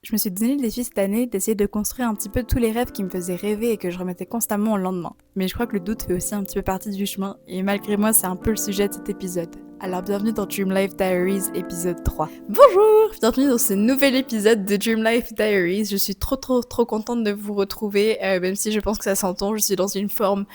Je me suis donné le défi cette année d'essayer de construire un petit peu tous les rêves qui me faisaient rêver et que je remettais constamment au lendemain. Mais je crois que le doute fait aussi un petit peu partie du chemin, et malgré moi, c'est un peu le sujet de cet épisode. Alors bienvenue dans Dream Life Diaries épisode 3. Bonjour, bienvenue dans ce nouvel épisode de Dream Life Diaries. Je suis trop contente de vous retrouver, même si je pense que ça s'entend, je suis dans une forme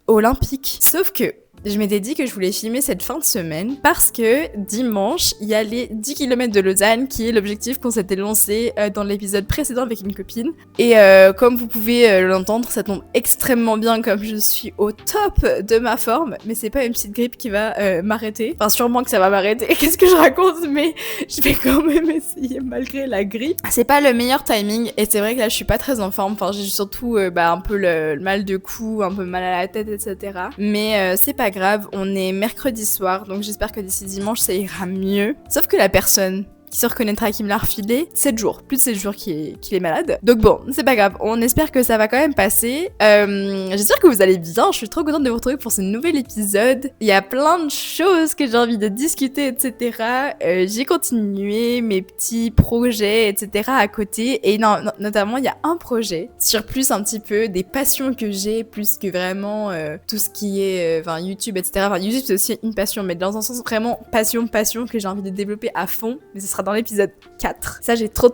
olympique. Sauf que je m'étais dit que je voulais filmer cette fin de semaine parce que dimanche, il y a les 10 km de Lausanne qui est l'objectif qu'on s'était lancé dans l'épisode précédent avec une copine. Et comme vous pouvez l'entendre, ça tombe extrêmement bien comme je suis au top de ma forme. Mais c'est pas une petite grippe qui va m'arrêter. Enfin, sûrement que ça va m'arrêter. Qu'est-ce que je raconte? Mais je vais quand même essayer malgré la grippe. C'est pas le meilleur timing et c'est vrai que là, je suis pas très en forme. Enfin, j'ai surtout un peu le mal de cou, un peu mal à la tête, etc. Mais c'est pas grave, on est mercredi soir, donc j'espère que d'ici dimanche ça ira mieux. Sauf que la personne qui se reconnaîtra, qui me l'a refilé, 7 jours, plus de 7 jours qu'il est malade. Donc bon, c'est pas grave, on espère que ça va quand même passer. J'espère que vous allez bien, je suis trop contente de vous retrouver pour ce nouvel épisode. Il y a plein de choses que j'ai envie de discuter, etc. J'ai continué mes petits projets, etc. à côté, et notamment il y a un projet sur plus un petit peu des passions que j'ai, plus que vraiment tout ce qui est YouTube, etc. Enfin, YouTube c'est aussi une passion, mais dans un sens vraiment passion que j'ai envie de développer à fond, mais ce sera dans l'épisode 4. Ça, j'ai trop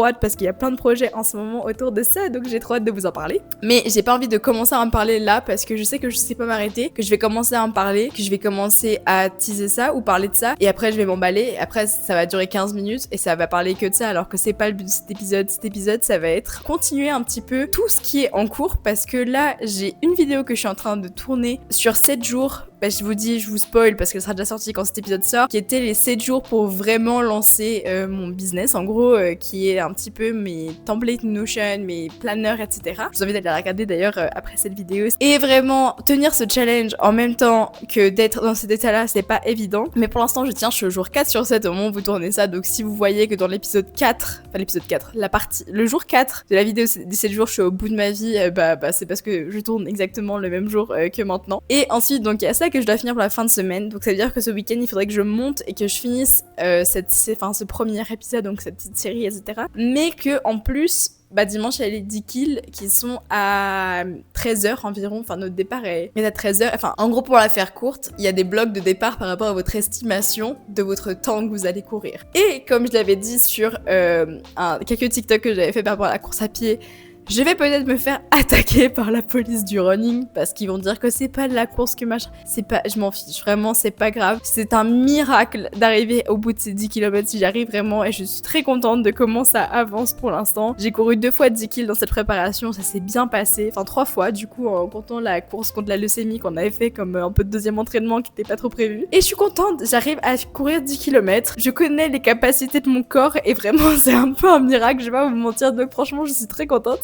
hâte parce qu'il y a plein de projets en ce moment autour de ça, donc j'ai trop hâte de vous en parler. Mais j'ai pas envie de commencer à en parler là parce que je sais que je sais pas m'arrêter, que je vais commencer à en parler, que je vais commencer à teaser ça ou parler de ça, et après je vais m'emballer, et après ça va durer 15 minutes et ça va parler que de ça, alors que c'est pas le but de cet épisode. Cet épisode, ça va être continuer un petit peu tout ce qui est en cours, parce que là, j'ai une vidéo que je suis en train de tourner sur 7 jours. Je vous dis, je vous spoil parce qu'elle sera déjà sortie quand cet épisode sort, qui était les 7 jours pour vraiment lancer mon business, en gros, qui est un petit peu mes templates Notion, mes planners, etc. Je vous invite à les regarder d'ailleurs après cette vidéo. Et vraiment, tenir ce challenge en même temps que d'être dans cet état-là, c'est pas évident. Mais pour l'instant, je suis au jour 4 sur 7 au moment où vous tournez ça, donc si vous voyez que dans l'épisode 4, le jour 4 de la vidéo des 7 jours, je suis au bout de ma vie, c'est parce que je tourne exactement le même jour que maintenant. Et ensuite, donc il y a ça que je dois finir pour la fin de semaine, donc ça veut dire que ce week-end il faudrait que je monte et que je finisse ce premier épisode, donc cette petite série, etc. Mais que en plus, dimanche il y a les 10 kills qui sont à 13h environ, enfin notre départ est à 13h, enfin en gros pour la faire courte, il y a des blocs de départ par rapport à votre estimation de votre temps que vous allez courir. Et comme je l'avais dit sur quelques TikTok que j'avais fait par rapport à la course à pied, je vais peut-être me faire attaquer par la police du running parce qu'ils vont dire que c'est pas de la course que machin. Je m'en fiche, vraiment, c'est pas grave. C'est un miracle d'arriver au bout de ces 10 km si j'arrive vraiment, et je suis très contente de comment ça avance pour l'instant. J'ai couru 2 fois 10 km dans cette préparation, ça s'est bien passé. Enfin 3 fois du coup, en comptant la course contre la leucémie qu'on avait fait comme un peu de deuxième entraînement qui était pas trop prévu. Et je suis contente, j'arrive à courir 10 km. Je connais les capacités de mon corps et vraiment c'est un peu un miracle, je vais pas vous mentir, donc franchement je suis très contente.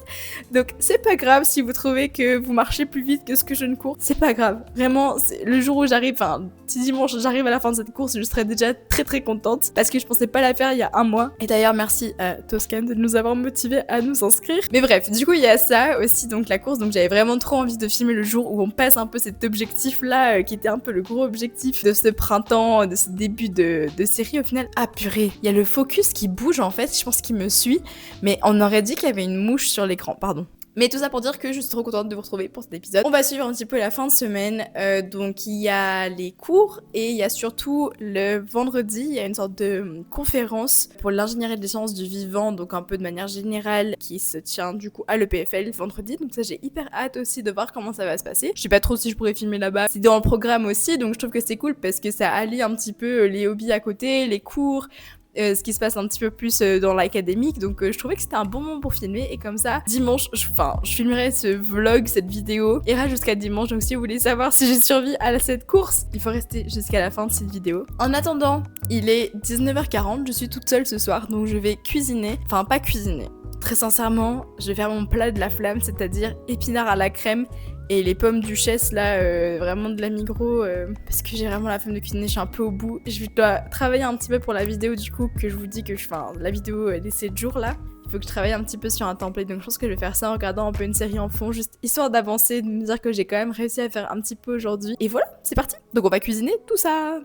Donc c'est pas grave si vous trouvez que vous marchez plus vite que ce que je ne cours, c'est pas grave. Vraiment, le jour où si dimanche j'arrive à la fin de cette course, je serai déjà très contente parce que je pensais pas la faire il y a un mois. Et d'ailleurs merci à Toscan de nous avoir motivés à nous inscrire. Mais bref, du coup il y a ça aussi, donc la course, donc j'avais vraiment trop envie de filmer le jour où on passe un peu cet objectif là, qui était un peu le gros objectif de ce printemps, de ce début de série au final. Ah purée, il y a le focus qui bouge en fait, je pense qu'il me suit, mais on aurait dit qu'il y avait une mouche sur l'écran. Pardon. Mais tout ça pour dire que je suis trop contente de vous retrouver pour cet épisode. On va suivre un petit peu la fin de semaine. Donc il y a les cours et il y a surtout le vendredi, il y a une sorte de conférence pour l'ingénierie des sciences du vivant, donc un peu de manière générale, qui se tient du coup à l'EPFL vendredi. Donc ça, j'ai hyper hâte aussi de voir comment ça va se passer. Je sais pas trop si je pourrais filmer là-bas. C'est dans le programme aussi, donc je trouve que c'est cool parce que ça allie un petit peu les hobbies à côté, les cours, ce qui se passe un petit peu plus dans l'académique, donc je trouvais que c'était un bon moment pour filmer, et comme ça dimanche je filmerai ce vlog, cette vidéo ira jusqu'à dimanche, donc si vous voulez savoir si j'ai survécu à cette course, il faut rester jusqu'à la fin de cette vidéo. En attendant, il est 19h40, je suis toute seule ce soir, donc je vais cuisiner, enfin pas cuisiner, très sincèrement je vais faire mon plat de la flamme, c'est-à-dire épinards à la crème et les pommes duchesse là, vraiment de la Migros, parce que j'ai vraiment la flemme de cuisiner, je suis un peu au bout. Je dois travailler un petit peu pour la vidéo du coup, que je vous dis que la vidéo des 7 jours là. Il faut que je travaille un petit peu sur un template, donc je pense que je vais faire ça en regardant un peu une série en fond, juste histoire d'avancer, de me dire que j'ai quand même réussi à faire un petit peu aujourd'hui. Et voilà, c'est parti. Donc on va cuisiner tout ça.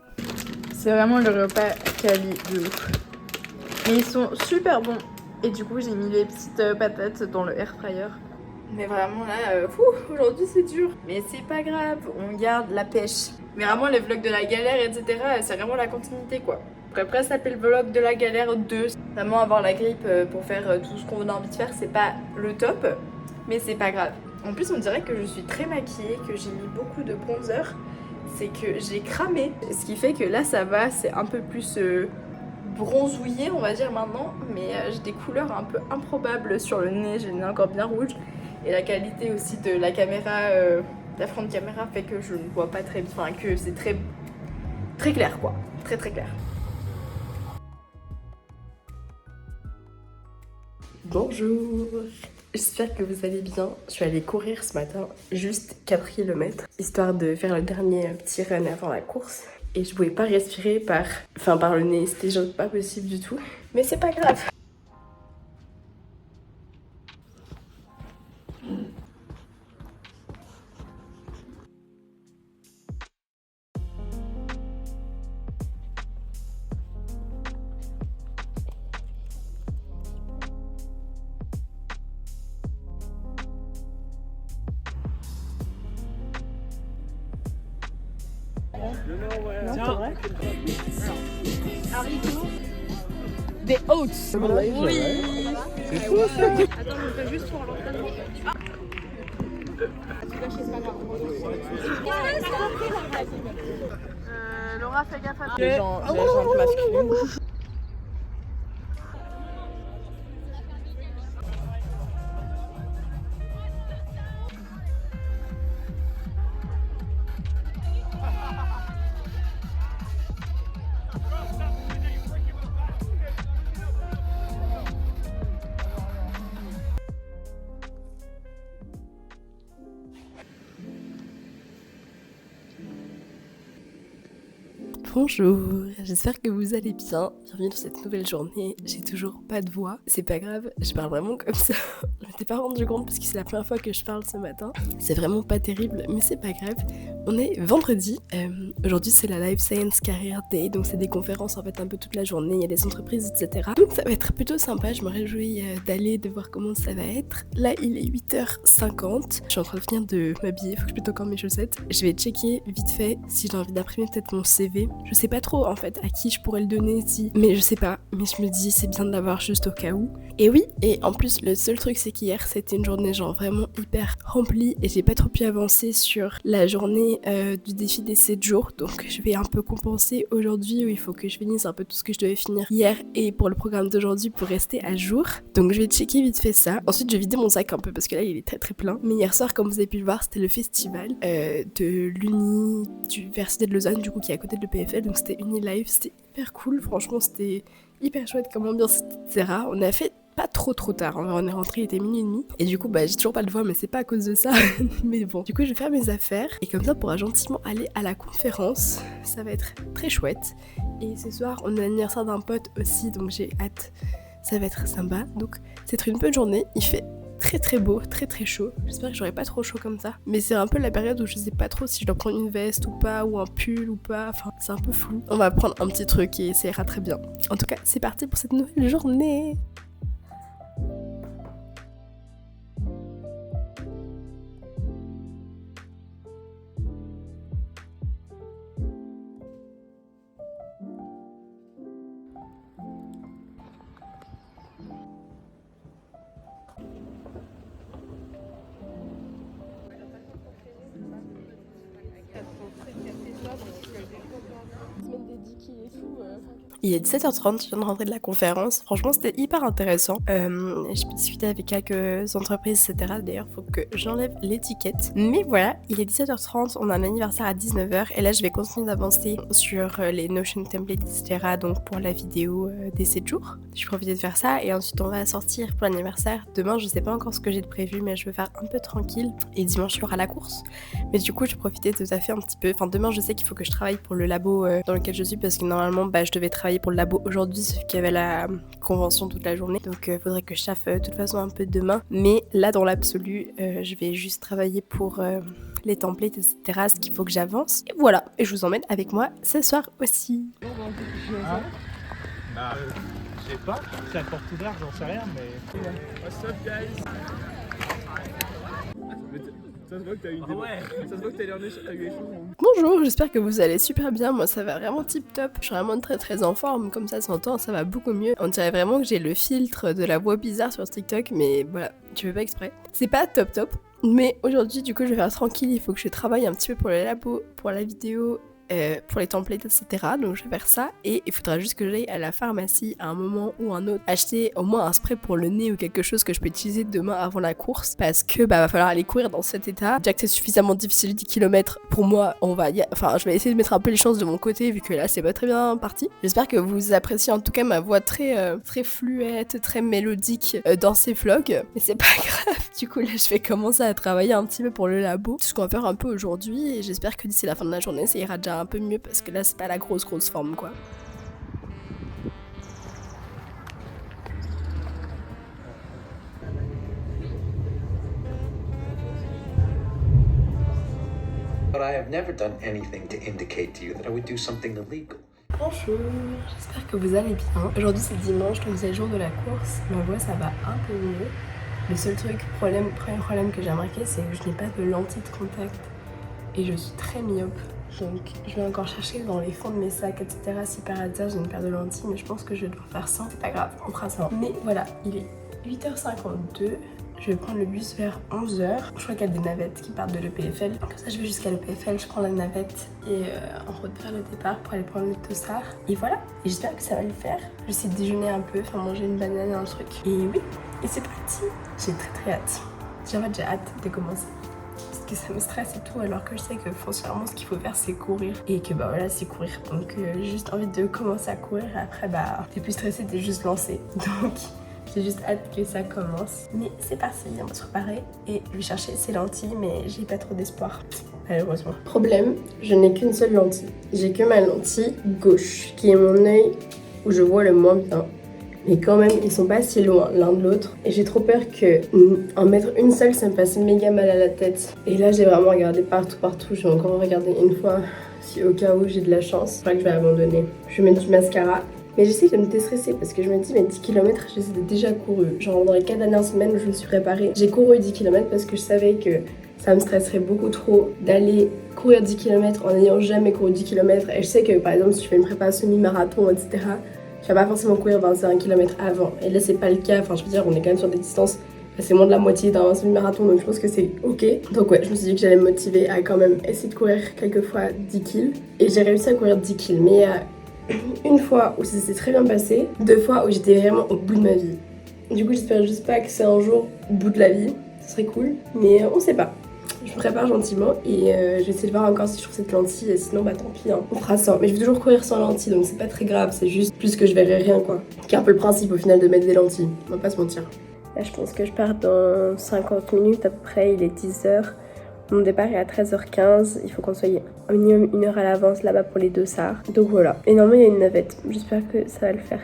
C'est vraiment le repas quali de ouf. Et ils sont super bons. Et du coup j'ai mis les petites patates dans le air fryer. Mais vraiment là, aujourd'hui c'est dur. Mais c'est pas grave, on garde la pêche. Mais vraiment les vlogs de la galère, etc., c'est vraiment la continuité quoi. Après ça s'appelle vlog de la galère 2. Vraiment avoir la grippe pour faire tout ce qu'on a envie de faire, c'est pas le top. Mais c'est pas grave. En plus on dirait que je suis très maquillée, que j'ai mis beaucoup de bronzer. C'est que j'ai cramé. Ce qui fait que là ça va, c'est un peu plus bronzouillé on va dire maintenant. Mais j'ai des couleurs un peu improbables sur le nez, j'ai le nez encore bien rouge. Et la qualité aussi de la caméra, la front caméra fait que je ne vois pas très bien, enfin que c'est très clair quoi, très clair. Bonjour, j'espère que vous allez bien. Je suis allée courir ce matin, juste 4 km, histoire de faire le dernier petit run avant la course. Et je pouvais pas respirer par le nez, c'était genre pas possible du tout. Mais c'est pas grave. Non, c'est vrai. Haricots. Des oats. Oui. C'est fou ça. Attends, je fais juste pour l'entraînement. Laura, fais gaffe à toi. Les gens masculines. Bonjour, j'espère que vous allez bien. Bienvenue dans cette nouvelle journée. J'ai toujours pas de voix, c'est pas grave, je parle vraiment comme ça. Je m'étais pas rendu compte parce que c'est la première fois que je parle ce matin. C'est vraiment pas terrible, mais c'est pas grave. On est vendredi. Aujourd'hui, c'est la Life Science Career Day, donc c'est des conférences en fait un peu toute la journée. Il y a des entreprises, etc. Donc ça va être plutôt sympa. Je me réjouis d'aller, de voir comment ça va être. Là, il est 8h50. Je suis en train de finir de m'habiller, faut que je mette encore mes chaussettes. Je vais checker vite fait si j'ai envie d'imprimer peut-être mon CV. Je sais pas trop en fait à qui je pourrais le donner si, mais je sais pas, mais je me dis c'est bien de l'avoir juste au cas où. Et oui, et en plus le seul truc c'est qu'hier c'était une journée genre vraiment hyper remplie et j'ai pas trop pu avancer sur la journée du défi des 7 jours, donc je vais un peu compenser aujourd'hui où il faut que je finisse un peu tout ce que je devais finir hier et pour le programme d'aujourd'hui pour rester à jour. Donc je vais checker vite fait ça. Ensuite je vais vider mon sac un peu parce que là il est très plein. Mais hier soir comme vous avez pu le voir c'était le festival de l'Uni du Université de Lausanne du coup qui est à côté de l'EPFL, donc c'était Unilive, c'était hyper cool, franchement c'était hyper chouette comme ambiance, etc. On a fait pas trop tard, on est rentré, il était minuit et demi, et du coup j'ai toujours pas de voix, mais c'est pas à cause de ça, mais bon. Du coup je vais faire mes affaires, et comme ça on pourra gentiment aller à la conférence, ça va être très chouette. Et ce soir on a l'anniversaire d'un pote aussi, donc j'ai hâte, ça va être sympa, donc c'est une bonne journée, il fait très beau, très chaud. J'espère que j'aurai pas trop chaud comme ça. Mais c'est un peu la période où je sais pas trop si je dois prendre une veste ou pas, ou un pull ou pas. Enfin, c'est un peu flou. On va prendre un petit truc et ça ira très bien. En tout cas, c'est parti pour cette nouvelle journée. Il est 17h30, je viens de rentrer de la conférence. Franchement, c'était hyper intéressant. Je peux discuter avec quelques entreprises, etc. D'ailleurs, il faut que j'enlève l'étiquette. Mais voilà, il est 17h30, on a un anniversaire à 19h. Et là, je vais continuer d'avancer sur les Notion templates, etc. Donc, pour la vidéo des 7 jours. Je vais profiter de faire ça. Et ensuite, on va sortir pour l'anniversaire. Demain, je sais pas encore ce que j'ai de prévu, mais je vais faire un peu tranquille. Et dimanche, il y aura la course. Mais du coup, je vais profiter de taffer un petit peu. Enfin, demain, je sais qu'il faut que je travaille pour le labo dans lequel je suis. Parce que normalement, je devais travailler pour le labo aujourd'hui, sauf qu'il y avait la convention toute la journée, donc faudrait que je taffe de toute façon un peu demain, mais là dans l'absolu je vais juste travailler pour les templates, etc., ce qu'il faut que j'avance, et voilà, et je vous emmène avec moi ce soir aussi. Je sais pas, c'est un porte ouvert, j'en sais rien, mais. What's up, guys? Ça se voit que t'as eu Ça se voit que t'as eu les choses. Bonjour, j'espère que vous allez super bien, moi ça va vraiment tip top, je suis vraiment très en forme, comme ça s'entend, ça va beaucoup mieux. On dirait vraiment que j'ai le filtre de la voix bizarre sur TikTok, mais voilà, tu fais pas exprès. C'est pas top, mais aujourd'hui du coup je vais faire tranquille, il faut que je travaille un petit peu pour le labo, pour la vidéo, pour les templates, etc. Donc je vais faire ça et il faudra juste que j'aille à la pharmacie à un moment ou un autre acheter au moins un spray pour le nez ou quelque chose que je peux utiliser demain avant la course parce que va falloir aller courir dans cet état. Déjà que c'est suffisamment difficile 10 km pour moi, je vais essayer de mettre un peu les chances de mon côté vu que là c'est pas très bien parti. J'espère que vous appréciez en tout cas ma voix très fluette, très mélodique dans ces vlogs, mais c'est pas grave. Du coup là je vais commencer à travailler un petit peu pour le labo, c'est ce qu'on va faire un peu aujourd'hui et j'espère que d'ici la fin de la journée ça ira déjà un peu mieux parce que là c'est pas la grosse forme quoi. But I have never done anything to indicate to you that I would do something illegal. Bonjour, j'espère que vous allez bien. Aujourd'hui c'est dimanche donc c'est le jour de la course. Ma voix ça va un peu mieux. Le seul premier problème que j'ai remarqué c'est que je n'ai pas de lentilles de contact et je suis très myope. Donc je vais encore chercher dans les fonds de mes sacs, etc. si par hasard j'ai une paire de lentilles, mais je pense que je vais devoir faire sans. C'est pas grave, on fera ça. Mais voilà, il est 8h52. Je vais prendre le bus vers 11h. Je crois qu'il y a des navettes qui partent de l'EPFL. Comme ça, je vais jusqu'à l'EPFL, je prends la navette et en route vers le départ pour aller prendre le tossard. Et voilà, et j'espère que ça va le faire. Je vais essayer de déjeuner un peu, enfin manger une banane et un truc. Et oui, et c'est parti. J'ai très hâte. J'ai hâte de commencer. Parce que ça me stresse et tout, alors que je sais que foncièrement ce qu'il faut faire c'est courir. Et que voilà, c'est courir. Donc j'ai juste envie de commencer à courir et après t'es plus stressé, t'es juste lancé. Donc j'ai juste hâte que ça commence. Mais c'est parti, on va se préparer et je vais chercher ces lentilles, mais j'ai pas trop d'espoir, malheureusement. Problème, je n'ai qu'une seule lentille. J'ai que ma lentille gauche, qui est mon œil où je vois le moins bien. Mais quand même, ils sont pas si loin l'un de l'autre. Et j'ai trop peur que en mettre une seule, ça me fasse méga mal à la tête. Et là, j'ai vraiment regardé partout. Je vais encore regarder une fois, si au cas où j'ai de la chance. Je crois que je vais abandonner. Je vais mettre du mascara. Mais j'essaie de me déstresser parce que je me dis, mais 10 km, je les ai déjà couru. Genre dans les 4 dernières semaines où je me suis préparée, j'ai couru 10 km parce que je savais que ça me stresserait beaucoup trop d'aller courir 10 km en n'ayant jamais couru 10 km. Et je sais que par exemple, si je fais une préparation semi-marathon, etc., je vais pas forcément courir 21 km avant. Et là, c'est pas le cas. Enfin, je veux dire, on est quand même sur des distances c'est moins de la moitié d'un semi-marathon, donc je pense que c'est ok. Donc ouais, je me suis dit que j'allais me motiver à quand même essayer de courir quelques fois 10 kills. Et j'ai réussi à courir 10 kills. Mais une fois où ça s'est très bien passé, 2 fois où j'étais vraiment au bout de ma vie. Du coup, j'espère juste pas que c'est un jour au bout de la vie. Ce serait cool, mais on sait pas. Je me prépare gentiment et je vais essayer de voir encore si je trouve cette lentille, et sinon bah tant pis, hein. On fera sans. Mais je vais toujours courir sans lentille, donc c'est pas très grave, c'est juste plus que je verrai rien quoi. Qui est un peu le principe au final de mettre des lentilles, on va pas se mentir. Là je pense que je pars dans 50 minutes à peu près, il est 10h. Mon départ est à 13h15, il faut qu'on soit un minimum 1 heure à l'avance là-bas pour les dossards. Donc voilà. Et normalement il y a une navette, j'espère que ça va le faire.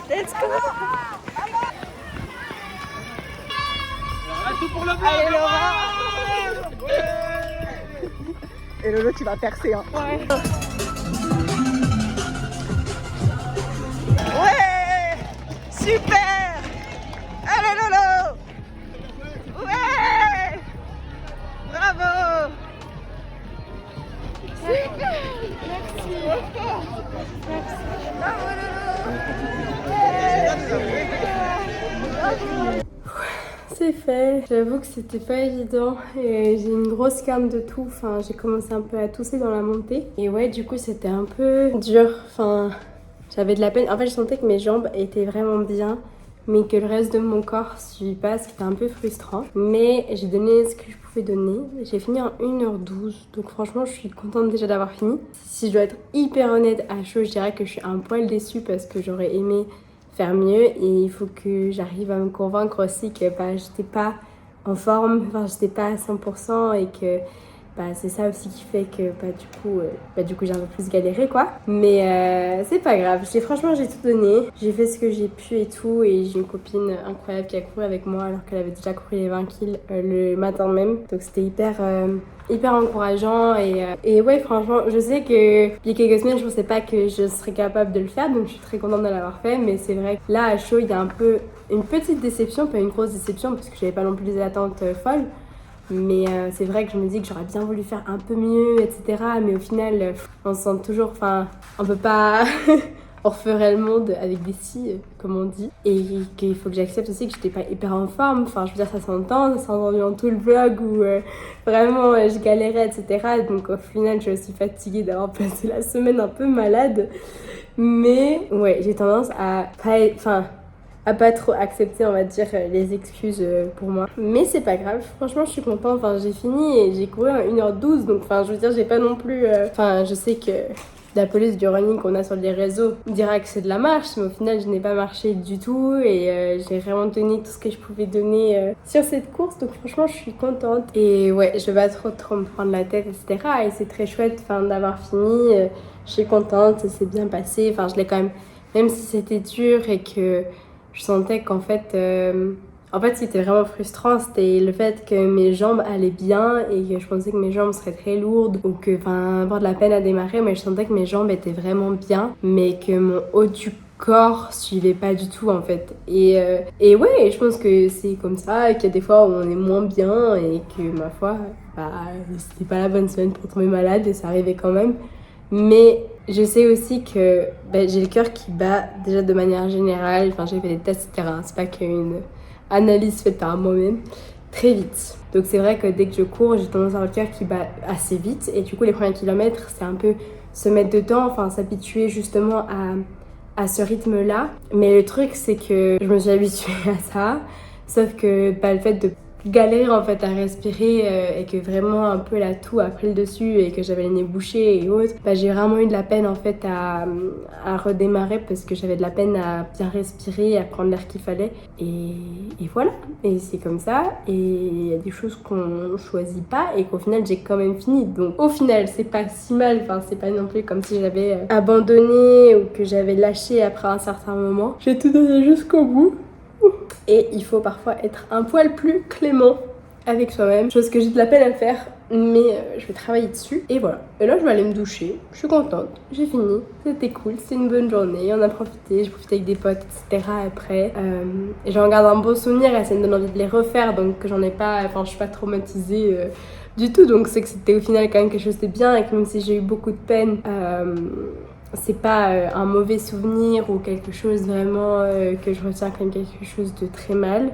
Let's go! Tout pour le blanc! Allez Laura! Ouais. Et Lolo tu vas percer hein. Ouais. Ouais! Super! Allez Lolo! Ouais! Bravo! Super! Merci! Merci! Bravo Lolo! C'est fait, j'avoue que c'était pas évident et j'ai une grosse quinte de toux, enfin j'ai commencé un peu à tousser dans la montée et ouais du coup c'était un peu dur, enfin j'avais de la peine, en fait je sentais que mes jambes étaient vraiment bien mais que le reste de mon corps suivait pas, ce qui était un peu frustrant, mais j'ai donné ce que je pouvais donner. J'ai fini en 1h12 donc franchement je suis contente déjà d'avoir fini. Si je dois être hyper honnête à chaud, je dirais que je suis un poil déçue parce que j'aurais aimé faire mieux et il faut que j'arrive à me convaincre aussi que j'étais pas en forme, enfin j'étais pas à 100% et que c'est ça aussi qui fait que du coup j'ai un peu plus galéré quoi. Mais c'est pas grave, franchement j'ai tout donné, j'ai fait ce que j'ai pu et tout, et j'ai une copine incroyable qui a couru avec moi alors qu'elle avait déjà couru les 20 kills le matin même, donc c'était hyper encourageant et ouais, franchement je sais que il y a quelques semaines je pensais pas que je serais capable de le faire, donc je suis très contente de l'avoir fait. Mais c'est vrai que là à chaud il y a un peu une petite déception, pas une grosse déception parce que j'avais pas non plus des attentes folles. Mais c'est vrai que je me dis que j'aurais bien voulu faire un peu mieux, etc. Mais au final, on se sent toujours... Enfin, on peut pas... on referait le monde avec des si, comme on dit. Et qu'il faut que j'accepte aussi que j'étais pas hyper en forme. Enfin, je veux dire, ça s'entend dans tout le vlog où vraiment je galérais, etc. Donc au final, je suis aussi fatiguée d'avoir passé la semaine un peu malade. Mais ouais, j'ai tendance à pas trop accepter, on va dire, les excuses pour moi. Mais c'est pas grave, franchement je suis contente, enfin j'ai fini et j'ai couru à 1h12, donc enfin je veux dire j'ai pas non plus... Enfin je sais que la police du running qu'on a sur les réseaux dira que c'est de la marche, mais au final je n'ai pas marché du tout et j'ai vraiment donné tout ce que je pouvais donner sur cette course, donc franchement je suis contente. Et ouais, je vais pas trop me prendre la tête, etc. Et c'est très chouette d'avoir fini, je suis contente, ça s'est bien passé, enfin je l'ai quand même si c'était dur et que je sentais qu'en fait, ce qui était vraiment frustrant, c'était le fait que mes jambes allaient bien et que je pensais que mes jambes seraient très lourdes ou que, avoir de la peine à démarrer, mais je sentais que mes jambes étaient vraiment bien, mais que mon haut du corps suivait pas du tout en fait. Et ouais, je pense que c'est comme ça, qu'il y a des fois où on est moins bien et que ma foi, c'était pas la bonne semaine pour tomber malade et ça arrivait quand même. Mais je sais aussi que j'ai le cœur qui bat déjà de manière générale. Enfin, j'ai fait des tests, etc. C'est pas qu'une analyse faite par moi-même. Très vite. Donc c'est vrai que dès que je cours, j'ai tendance à avoir le cœur qui bat assez vite. Et du coup, les premiers kilomètres, c'est un peu se mettre dedans, s'habituer justement à ce rythme-là. Mais le truc, c'est que je me suis habituée à ça. Sauf que le fait de galérer en fait à respirer et que vraiment un peu la toux a pris le dessus et que j'avais les nez bouchés et autres, j'ai vraiment eu de la peine en fait à redémarrer parce que j'avais de la peine à bien respirer, à prendre l'air qu'il fallait et voilà, et c'est comme ça. Et il y a des choses qu'on choisit pas et qu'au final j'ai quand même fini, donc au final c'est pas si mal, c'est pas non plus comme si j'avais abandonné ou que j'avais lâché après un certain moment. J'ai tout donné jusqu'au bout. Et il faut parfois être un poil plus clément avec soi-même, chose que j'ai de la peine à faire, mais je vais travailler dessus. Et voilà. Et là, je vais aller me doucher. Je suis contente. J'ai fini. C'était cool. C'était une bonne journée. On a profité. J'ai profité avec des potes, etc. après. Et j'en garde un bon souvenir et ça me donne envie de les refaire. Donc, j'en ai pas... je suis pas traumatisée du tout. Donc, c'est que c'était au final quand même quelque chose de bien. Et que même si j'ai eu beaucoup de peine... c'est pas un mauvais souvenir ou quelque chose vraiment que je retiens comme quelque chose de très mal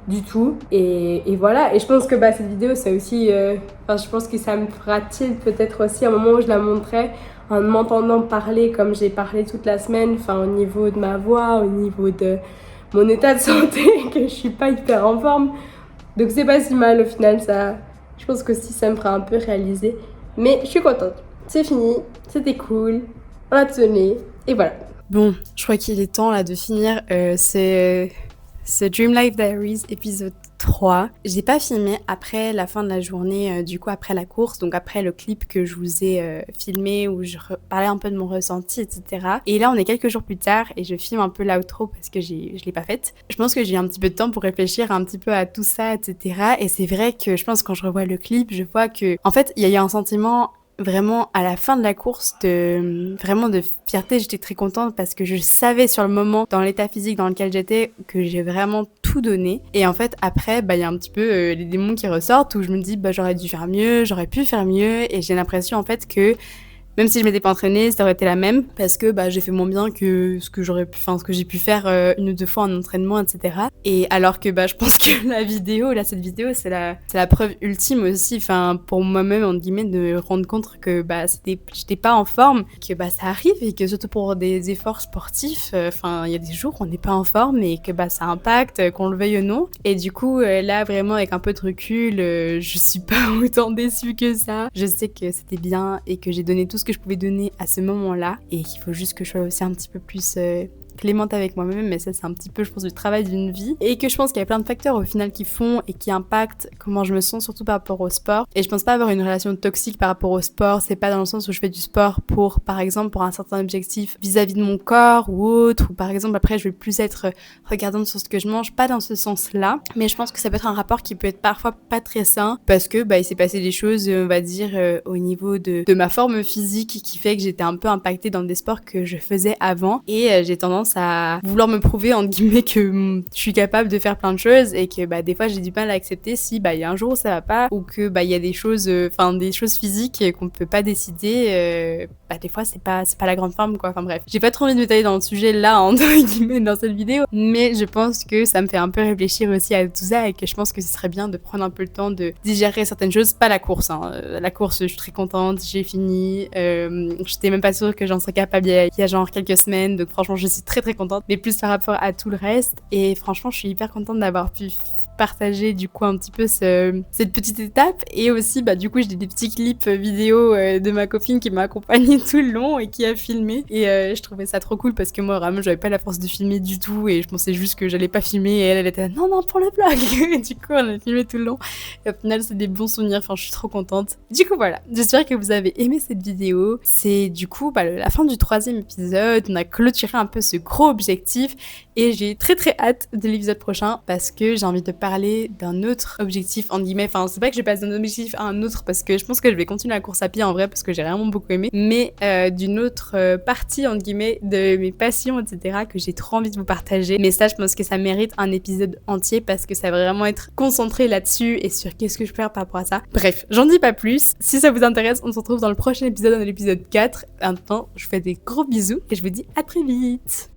du tout. Et voilà. Et je pense que cette vidéo, c'est aussi... je pense que ça me fera tilt peut-être aussi à un moment où je la montrerai en m'entendant parler comme j'ai parlé toute la semaine, au niveau de ma voix, au niveau de mon état de santé, que je suis pas hyper en forme. Donc c'est pas si mal au final, ça. Je pense que si ça me fera un peu réaliser. Mais je suis contente. C'est fini. C'était cool. On a tenu, et voilà. Bon, je crois qu'il est temps là de finir ce Dream Life Diaries épisode 3. J'ai pas filmé après la fin de la journée, du coup après la course, donc après le clip que je vous ai filmé où je parlais un peu de mon ressenti, etc. Et là on est quelques jours plus tard et je filme un peu l'outro parce que je l'ai pas faite. Je pense que j'ai eu un petit peu de temps pour réfléchir un petit peu à tout ça, etc. Et c'est vrai que je pense que quand je revois le clip, je vois que en fait il y a eu un sentiment vraiment à la fin de la course de fierté. J'étais très contente parce que je savais sur le moment, dans l'état physique dans lequel j'étais, que j'ai vraiment tout donné. Et en fait après il y a un petit peu les démons qui ressortent où je me dis j'aurais dû faire mieux, j'aurais pu faire mieux, et j'ai l'impression en fait que même si je m'étais pas entraînée, ça aurait été la même parce que j'ai fait moins bien que ce que j'ai pu faire une ou deux fois en entraînement, etc. Et alors que je pense que cette vidéo, c'est la preuve ultime aussi, pour moi-même entre guillemets, de me rendre compte que j'étais pas en forme, que ça arrive et que surtout pour des efforts sportifs, il y a des jours où on n'est pas en forme et que ça impacte, qu'on le veuille ou non. Et du coup là vraiment avec un peu de recul, je suis pas autant déçue que ça. Je sais que c'était bien et que j'ai donné tout ce que je pouvais donner à ce moment-là et qu'il faut juste que je sois aussi un petit peu plus clémente avec moi-même, mais ça c'est un petit peu je pense du travail d'une vie, et que je pense qu'il y a plein de facteurs au final qui font et qui impactent comment je me sens, surtout par rapport au sport. Et je pense pas avoir une relation toxique par rapport au sport, c'est pas dans le sens où je fais du sport pour, par exemple, pour un certain objectif vis-à-vis de mon corps ou autre, ou par exemple après je vais plus être regardante sur ce que je mange, pas dans ce sens-là, mais je pense que ça peut être un rapport qui peut être parfois pas très sain, parce que il s'est passé des choses, on va dire, au niveau de ma forme physique qui fait que j'étais un peu impactée dans des sports que je faisais avant, et j'ai tendance à vouloir me prouver entre guillemets que je suis capable de faire plein de choses, et que des fois j'ai du mal à accepter si il y a un jour où ça va pas, ou que il y a des choses des choses physiques qu'on peut pas décider, des fois c'est pas la grande forme quoi. Enfin bref, j'ai pas trop envie de m'étaler dans le sujet là entre guillemets dans cette vidéo, mais je pense que ça me fait un peu réfléchir aussi à tout ça, et que je pense que ce serait bien de prendre un peu le temps de digérer certaines choses. Pas la course, la course je suis très contente, j'ai fini, j'étais même pas sûre que j'en serais capable il y a genre quelques semaines, donc franchement je suis très très contente, mais plus par rapport à tout le reste, et franchement je suis hyper contente d'avoir pu partager du coup un petit peu cette petite étape, et aussi du coup j'ai des petits clips vidéo de ma copine qui m'a accompagnée tout le long et qui a filmé, et je trouvais ça trop cool parce que moi vraiment j'avais pas la force de filmer du tout, et je pensais juste que j'allais pas filmer, et elle était là, non pour le vlog et du coup on a filmé tout le long, et au final c'est des bons souvenirs, enfin je suis trop contente. Du coup voilà, j'espère que vous avez aimé cette vidéo. C'est du coup la fin du 3e épisode, on a clôturé un peu ce gros objectif, et j'ai très très hâte de l'épisode prochain parce que j'ai envie de parler d'un autre objectif entre guillemets, enfin c'est pas que je passe d'un objectif à un autre parce que je pense que je vais continuer la course à pied en vrai parce que j'ai vraiment beaucoup aimé, mais d'une autre partie entre guillemets de mes passions etc que j'ai trop envie de vous partager, mais ça je pense que ça mérite un épisode entier parce que ça va vraiment être concentré là-dessus et sur qu'est-ce que je peux faire par rapport à ça. Bref, j'en dis pas plus, si ça vous intéresse on se retrouve dans le prochain épisode, dans l'épisode 4. Maintenant je vous fais des gros bisous et je vous dis à très vite.